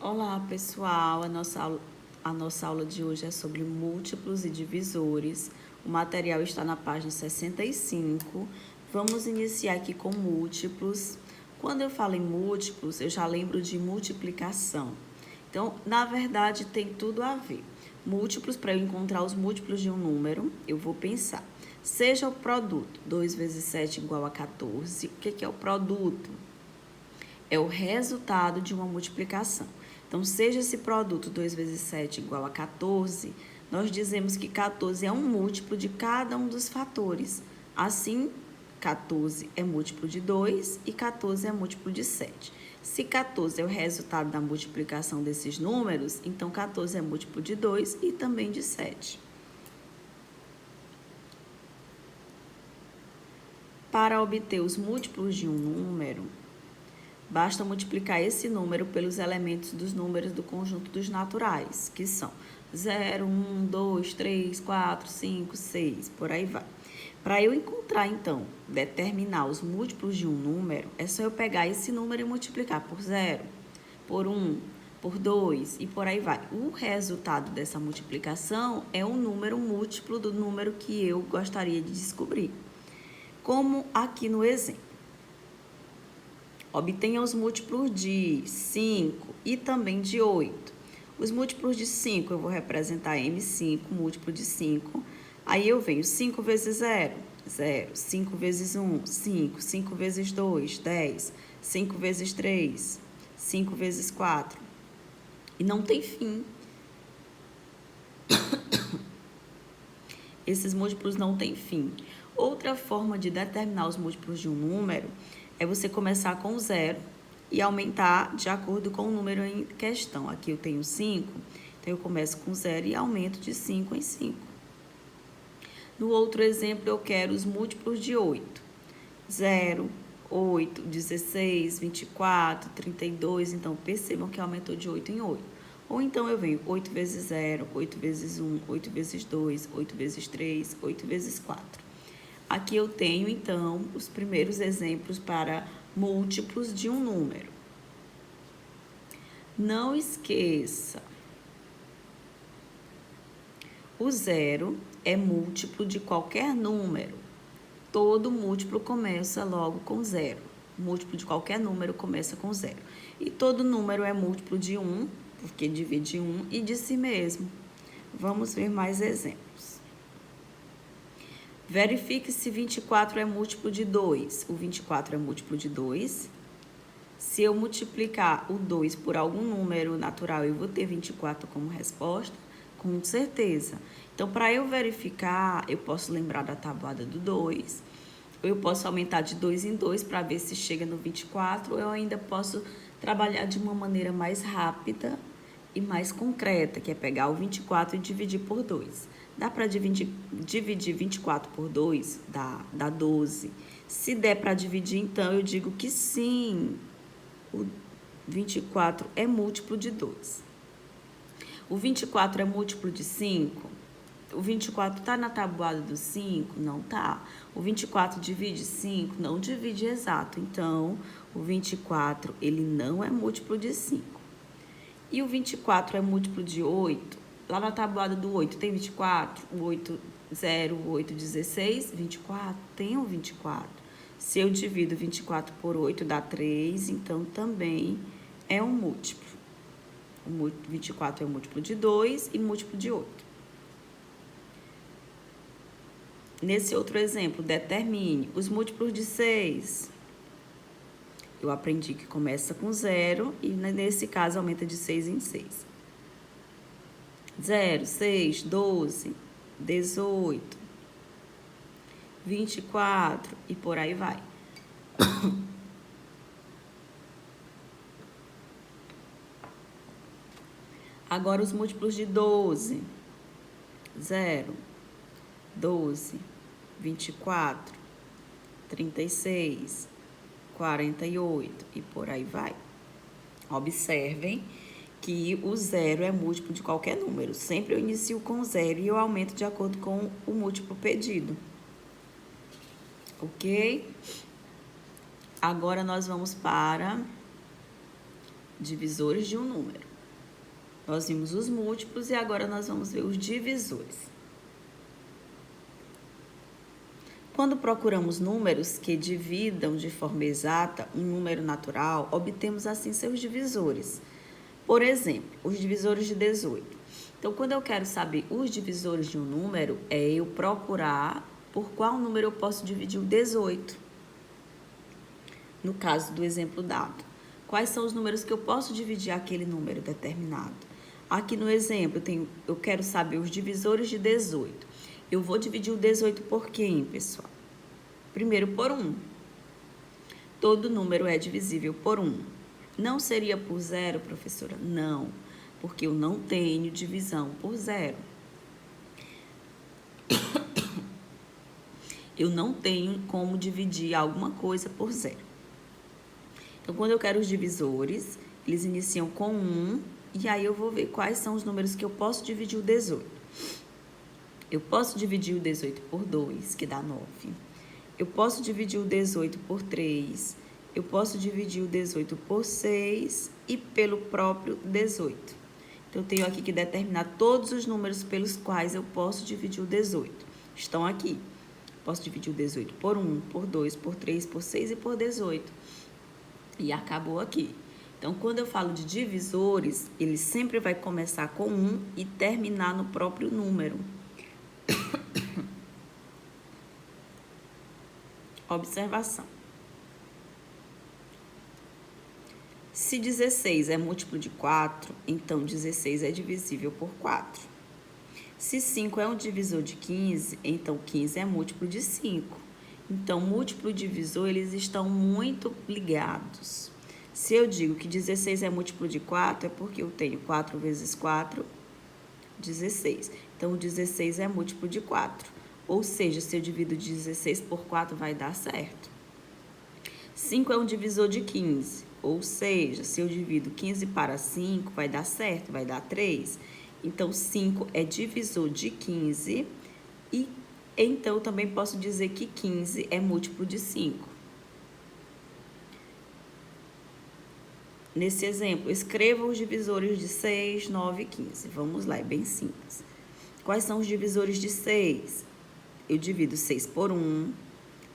Olá, pessoal! A nossa aula de hoje é sobre múltiplos e divisores. O material está na página 65. Vamos iniciar aqui com múltiplos. Quando eu falo em múltiplos, eu já lembro de multiplicação. Então, na verdade, tem tudo a ver. Múltiplos, para eu encontrar os múltiplos de um número, eu vou pensar. Seja o produto, 2 vezes 7 igual a 14. O que é o produto? É o resultado de uma multiplicação. Então, seja esse produto 2 vezes 7 igual a 14, nós dizemos que 14 é um múltiplo de cada um dos fatores. Assim, 14 é múltiplo de 2 e 14 é múltiplo de 7. Se 14 é o resultado da multiplicação desses números, então 14 é múltiplo de 2 e também de 7. Para obter os múltiplos de um número, basta multiplicar esse número pelos elementos dos números do conjunto dos naturais, que são 0, 1, 2, 3, 4, 5, 6, por aí vai. Para eu encontrar, então, determinar os múltiplos de um número, é só eu pegar esse número e multiplicar por 0, por 1, por 2 e por aí vai. O resultado dessa multiplicação é um número múltiplo do número que eu gostaria de descobrir. Como aqui no exemplo. Obtenha os múltiplos de 5 e também de 8. Os múltiplos de 5 eu vou representar M5, múltiplo de 5. Aí eu venho 5 vezes 0, 0. 5 vezes 1, 5. 5 vezes 2, 10. 5 vezes 3, 5 vezes 4. E não tem fim. Esses múltiplos não têm fim. Outra forma de determinar os múltiplos de um número é você começar com 0 e aumentar de acordo com o número em questão. Aqui eu tenho 5, então eu começo com 0 e aumento de 5 em 5. No outro exemplo, eu quero os múltiplos de 8. 0, 8, 16, 24, 32. Então, percebam que aumentou de 8 em 8. Ou então eu venho 8 vezes 0, 8 vezes 1, 8 vezes 2, 8 vezes 3, 8 vezes 4. Aqui eu tenho, então, os primeiros exemplos para múltiplos de um número. Não esqueça, o 0 é múltiplo de qualquer número. Todo múltiplo começa logo com 0. Múltiplo de qualquer número começa com 0. E todo número é múltiplo de 1, porque divide 1, e de si mesmo. Vamos ver mais exemplos. Verifique se 24 é múltiplo de 2. O 24 é múltiplo de 2. Se eu multiplicar o 2 por algum número natural, eu vou ter 24 como resposta? Com certeza. Então, para eu verificar, eu posso lembrar da tabuada do 2. Eu posso aumentar de 2 em 2 para ver se chega no 24. Eu ainda posso trabalhar de uma maneira mais rápida e mais concreta, que é pegar o 24 e dividir por 2. Dá para dividir 24 por 2? Dá 12. Se der para dividir, então, eu digo que sim, o 24 é múltiplo de 2. O 24 é múltiplo de 5? O 24 está na tabuada do 5? Não está. O 24 divide 5? Não divide exato. Então, o 24, ele não é múltiplo de 5. E o 24 é múltiplo de 8? Lá na tabuada do 8 tem 24? O 8, 0, 8, 16, 24? Tem o 24. Se eu divido 24 por 8, dá 3, então também é um múltiplo. O 24 é um múltiplo de 2 e múltiplo de 8. Nesse outro exemplo, determine os múltiplos de 6. Eu aprendi que começa com 0 e nesse caso aumenta de 6 em 6. 0, 6, 12, 18, 24 e por aí vai. Agora os múltiplos de 12. 0, 12, 24, 36, 48 e por aí vai. Observem que o 0 é múltiplo de qualquer número. Sempre eu inicio com 0 e eu aumento de acordo com o múltiplo pedido. Ok? Agora nós vamos para divisores de um número. Nós vimos os múltiplos e agora nós vamos ver os divisores. Quando procuramos números que dividam de forma exata um número natural, obtemos assim seus divisores. Por exemplo, os divisores de 18. Então, quando eu quero saber os divisores de um número, é eu procurar por qual número eu posso dividir o 18. No caso do exemplo dado. Quais são os números que eu posso dividir aquele número determinado? Aqui no exemplo, eu quero saber os divisores de 18. Eu vou dividir o 18 por quem, pessoal? Primeiro por 1. Todo número é divisível por 1. Não seria por 0, professora? Não, porque eu não tenho divisão por 0. Eu não tenho como dividir alguma coisa por 0. Então, quando eu quero os divisores, eles iniciam com 1, e aí eu vou ver quais são os números que eu posso dividir o 18. Eu posso dividir o 18 por 2, que dá 9. Eu posso dividir o 18 por 3. Eu posso dividir o 18 por 6 e pelo próprio 18. Então, eu tenho aqui que determinar todos os números pelos quais eu posso dividir o 18. Estão aqui. Posso dividir o 18 por 1, por 2, por 3, por 6 e por 18. E acabou aqui. Então, quando eu falo de divisores, ele sempre vai começar com 1 e terminar no próprio número. Observação. Se 16 é múltiplo de 4, então 16 é divisível por 4. Se 5 é um divisor de 15, então 15 é múltiplo de 5. Então, múltiplo e divisor, eles estão muito ligados. Se eu digo que 16 é múltiplo de 4, é porque eu tenho 4 vezes 4, 16. Então, 16 é múltiplo de 4. Ou seja, se eu divido 16 por 4, vai dar certo. 5 é um divisor de 15. Ou seja, se eu divido 15 para 5, vai dar certo, vai dar 3. Então, 5 é divisor de 15 e então também posso dizer que 15 é múltiplo de 5. Nesse exemplo, escreva os divisores de 6, 9 e 15. Vamos lá, é bem simples. Quais são os divisores de 6? Eu divido 6 por 1,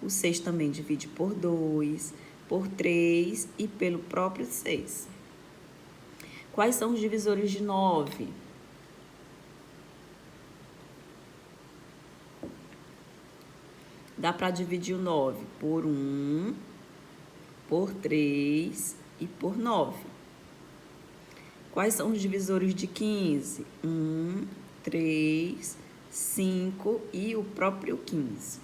o 6 também divide por 2, por 3 e pelo próprio 6. Quais são os divisores de 9? Dá para dividir o 9 por 1, por 3 e por 9. Quais são os divisores de 15? 1, 3, 5 e o próprio 15.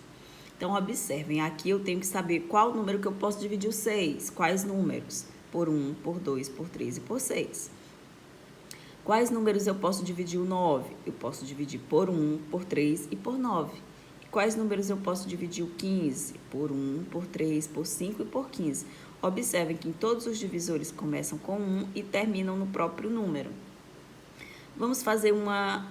Então, observem, aqui eu tenho que saber qual número que eu posso dividir o 6. Quais números? Por 1, por 2, por 3 e por 6. Quais números eu posso dividir o 9? Eu posso dividir por 1, por 3 e por 9. Quais números eu posso dividir o 15? Por 1, por 3, por 5 e por 15. Observem que todos os divisores começam com 1 e terminam no próprio número. Vamos fazer uma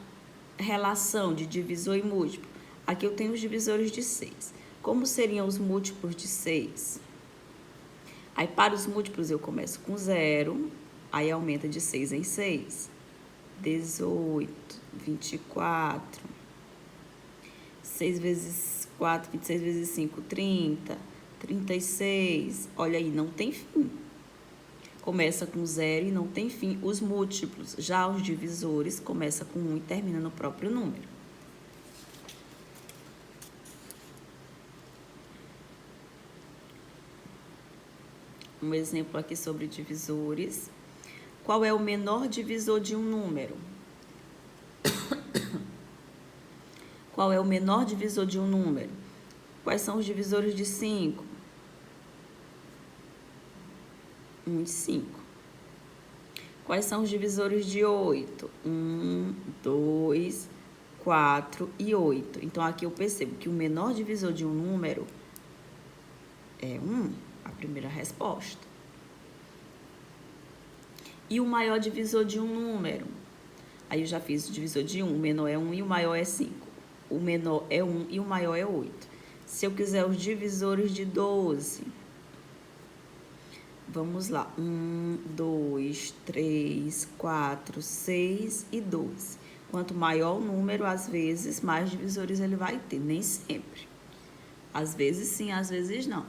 relação de divisor e múltiplo. Aqui eu tenho os divisores de 6. Como seriam os múltiplos de 6? Aí, para os múltiplos, eu começo com 0, aí aumenta de 6 em 6. 18, 24... 6 vezes 4, 26 vezes 5, 30, 36. Olha aí, não tem fim. Começa com 0 e não tem fim. Os múltiplos, já os divisores, começa com 1 e termina no próprio número. Um exemplo aqui sobre divisores. Qual é o menor divisor de um número? Qual é o menor divisor de um número? Quais são os divisores de 5? 1 e 5. Quais são os divisores de 8? 1, 2, 4 e 8. Então, aqui eu percebo que o menor divisor de um número é 1, a primeira resposta. E o maior divisor de um número? Aí eu já fiz o divisor de 1, o menor é 1 e o maior é 5. O menor é 1 e o maior é 8. Se eu quiser os divisores de 12, Vamos lá. 1, 2, 3, 4, 6 e 12. Quanto maior o número, às vezes, mais divisores ele vai ter. Nem sempre. Às vezes sim, às vezes não.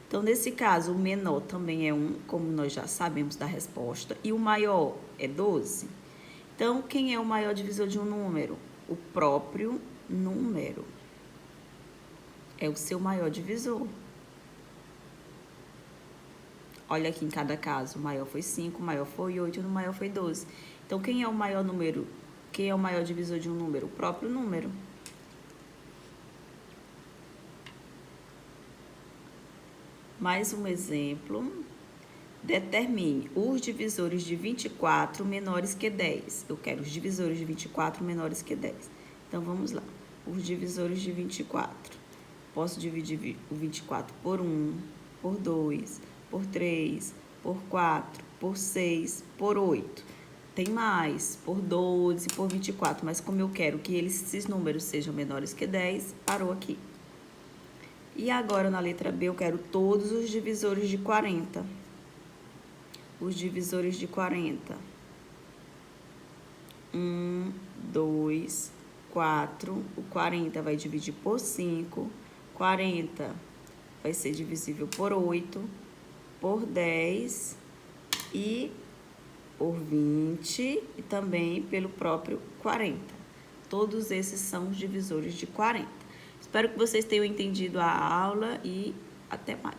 Então, nesse caso, o menor também é 1, como nós já sabemos da resposta. E o maior é 12. Então, quem é o maior divisor de um número? O próprio número. É o seu maior divisor. Olha aqui em cada caso, o maior foi 5, o maior foi 8 e o maior foi 12. Então, quem é o maior número? Quem é o maior divisor de um número? O próprio número. Mais um exemplo. Determine os divisores de 24 menores que 10. Eu quero os divisores de 24 menores que 10. Então, vamos lá. Os divisores de 24. Posso dividir o 24 por 1, por 2, por 3, por 4, por 6, por 8. Tem mais, por 12, por 24. Mas como eu quero que esses números sejam menores que 10, parou aqui. E agora, na letra B, eu quero todos os divisores de 40. Os divisores de 40. 1, 2, 4. O 40 vai dividir por 5. 40 vai ser divisível por 8, por 10 e por 20 e também pelo próprio 40. Todos esses são os divisores de 40. Espero que vocês tenham entendido a aula e até mais.